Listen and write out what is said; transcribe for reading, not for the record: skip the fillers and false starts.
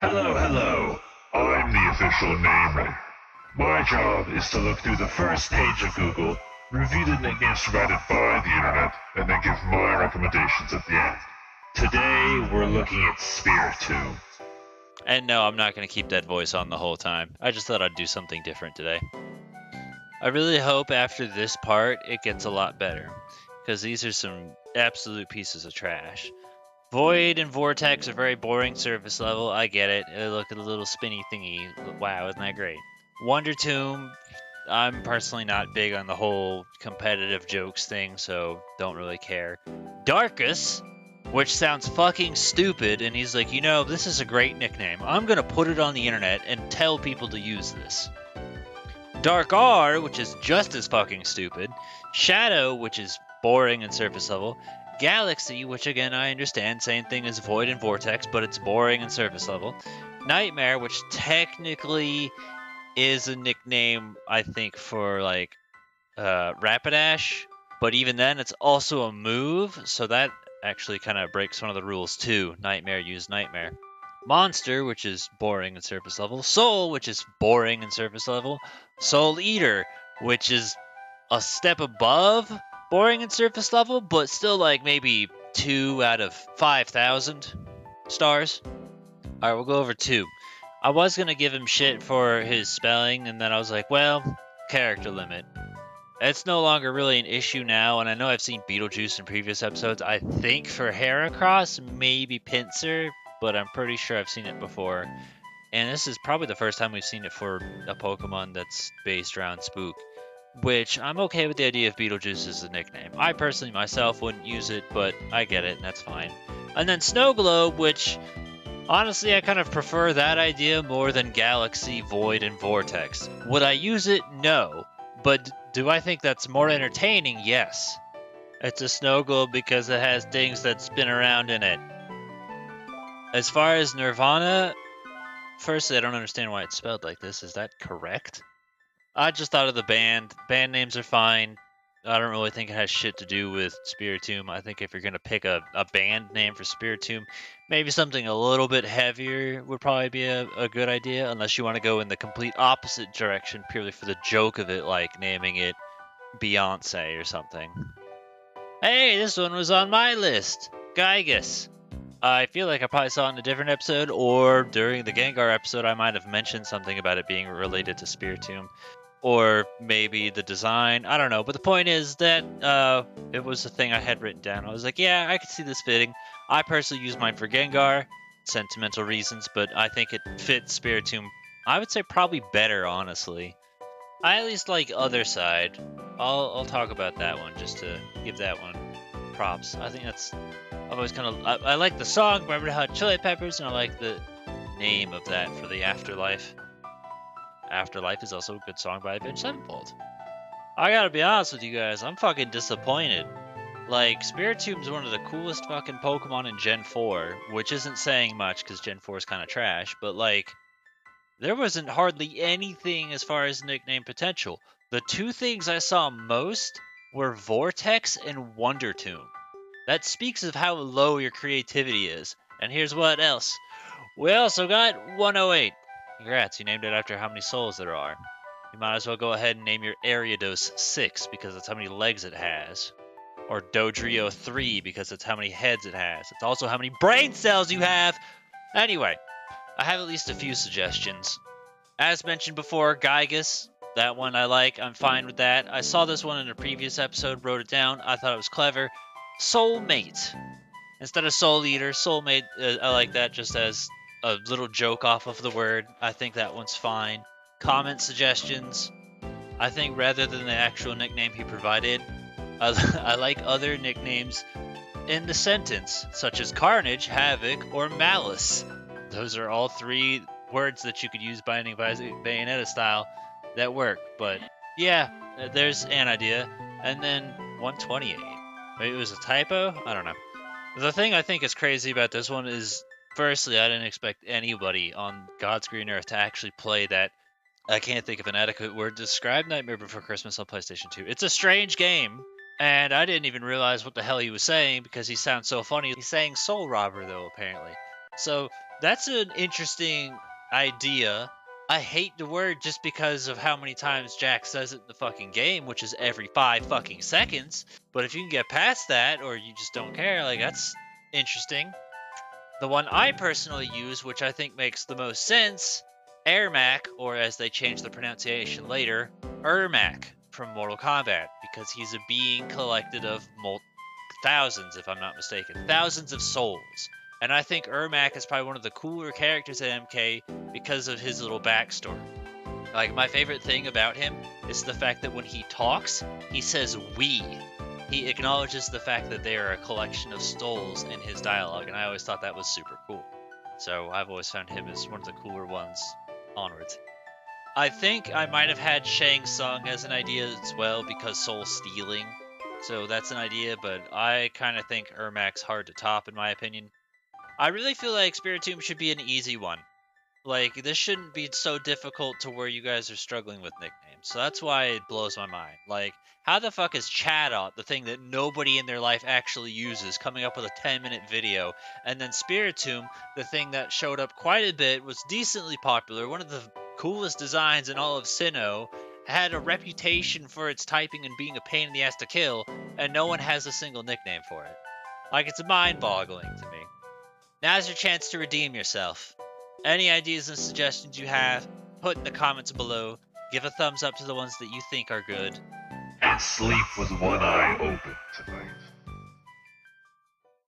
Hello. I'm the official name writer. My job is to look through the first page of Google, review the nicknames provided by the internet, and then give my recommendations at the end. Today, we're looking at Spiritomb. And no, I'm not going to keep that voice on the whole time. I just thought I'd do something different today. I really hope after this part it gets a lot better, because these are some absolute pieces of trash. Void and Vortex are very boring surface level, I get it. Look at the little spinny thingy. Wow, isn't that great? Wonder Tomb, I'm personally not big on the whole competitive jokes thing, so don't really care. Darkus, which sounds fucking stupid, and he's like, this is a great nickname. I'm gonna put it on the internet and tell people to use this. Dark R, which is just as fucking stupid. Shadow, which is boring and surface level. Galaxy, which again I understand, same thing as Void and Vortex, but it's boring and surface level. Nightmare, which technically is a nickname, I think, for like Rapidash, but even then it's also a move, so that actually kind of breaks one of the rules too. Nightmare, use Nightmare. Monster, which is boring and surface level. Soul, which is boring and surface level. Soul Eater, which is a step above boring and surface level, but still like maybe 2 out of 5,000 stars. Alright, we'll go over 2. I was going to give him shit for his spelling, and then I was like, well, character limit. It's no longer really an issue now, and I know I've seen Beetlejuice in previous episodes. I think for Heracross, maybe Pinsir, but I'm pretty sure I've seen it before. And this is probably the first time we've seen it for a Pokemon that's based around Spook, which I'm okay with the idea of Beetlejuice as a nickname. I personally myself wouldn't use it, but I get it, and that's fine. And then Snow Globe, which honestly I kind of prefer that idea more than Galaxy, Void, and Vortex. Would I use it? No. But do I think that's more entertaining? Yes. It's a snow globe because it has things that spin around in it. As far as Nirvana, firstly, I don't understand why it's spelled like this. Is that correct? I just thought of the band. Band names are fine. I don't really think it has shit to do with Spiritomb. I think if you're going to pick a band name for Spiritomb, maybe something a little bit heavier would probably be a good idea, unless you want to go in the complete opposite direction purely for the joke of it, like naming it Beyonce or something. Hey, this one was on my list. Gygus. I feel like I probably saw it in a different episode, or during the Gengar episode I might have mentioned something about it being related to Spiritomb. Or maybe the design, I don't know. But the point is that it was a thing I had written down. I was like, yeah, I could see this fitting. I personally use mine for Gengar, sentimental reasons, but I think it fits Spiritomb, I would say probably better, honestly. I at least like Other Side. I'll talk about that one just to give that one props. I think that's... I've always kind of... I like the song by Red Hot Chili Peppers, and I like the name of that for the Afterlife. Afterlife is also a good song by Avenged Sevenfold. I gotta be honest with you guys, I'm fucking disappointed. Like, Spiritomb's one of the coolest fucking Pokemon in Gen 4, which isn't saying much because Gen 4 is kind of trash, but like, there wasn't hardly anything as far as nickname potential. The 2 things I saw most were Vortex and Wonder Tomb. That speaks of how low your creativity is. And here's what else. We also got 108. Congrats, you named it after how many souls there are. You might as well go ahead and name your Ariados 6 because that's how many legs it has. Or Dodrio 3 because it's how many heads it has. It's also how many brain cells you have. Anyway, I have at least a few suggestions. As mentioned before, Gygus. That one I like. I'm fine with that. I saw this one in a previous episode, wrote it down. I thought it was clever. Soulmate. Instead of Soul Eater, Soulmate, I like that just as a little joke off of the word. I think that one's fine. Comment suggestions. I think rather than the actual nickname he provided, I like other nicknames in the sentence, such as Carnage, Havoc, or Malice. Those are all 3 words that you could use binding by Bayonetta style that work. But yeah, there's an idea. And then 128. Maybe it was a typo? I don't know. The thing I think is crazy about this one is, firstly, I didn't expect anybody on God's green earth to actually play that. I can't think of an adequate word to describe Nightmare Before Christmas on PlayStation 2. It's a strange game, and I didn't even realize what the hell he was saying because he sounds so funny. He's saying Soul Robber, though, apparently. So That's an interesting idea. I hate the word just because of how many times Jack says it in the fucking game, which is every 5 fucking seconds. But if you can get past that, or you just don't care, like, that's interesting. The one I personally use, which I think makes the most sense, Ermac, or as they change the pronunciation later, Ermac from Mortal Kombat, because he's a being collected of thousands, if I'm not mistaken, thousands of souls. And I think Ermac is probably one of the cooler characters at MK because of his little backstory. Like, my favorite thing about him is the fact that when he talks, he says we. He acknowledges the fact that they are a collection of souls in his dialogue, and I always thought that was super cool. So I've always found him as one of the cooler ones onwards. I think I might have had Shang Tsung as an idea as well because soul stealing. So that's an idea, but I kind of think Ermac's hard to top in my opinion. I really feel like Spiritomb should be an easy one. Like, this shouldn't be so difficult to where you guys are struggling with nicknames. So that's why it blows my mind. Like, how the fuck is Chatot, the thing that nobody in their life actually uses, coming up with a 10-minute video? And then Spiritomb, the thing that showed up quite a bit, was decently popular, one of the coolest designs in all of Sinnoh, had a reputation for its typing and being a pain in the ass to kill, and no one has a single nickname for it. Like, it's mind-boggling to me. Now's your chance to redeem yourself. Any ideas and suggestions you have, put in the comments below. Give a thumbs up to the ones that you think are good. And sleep with one eye open tonight.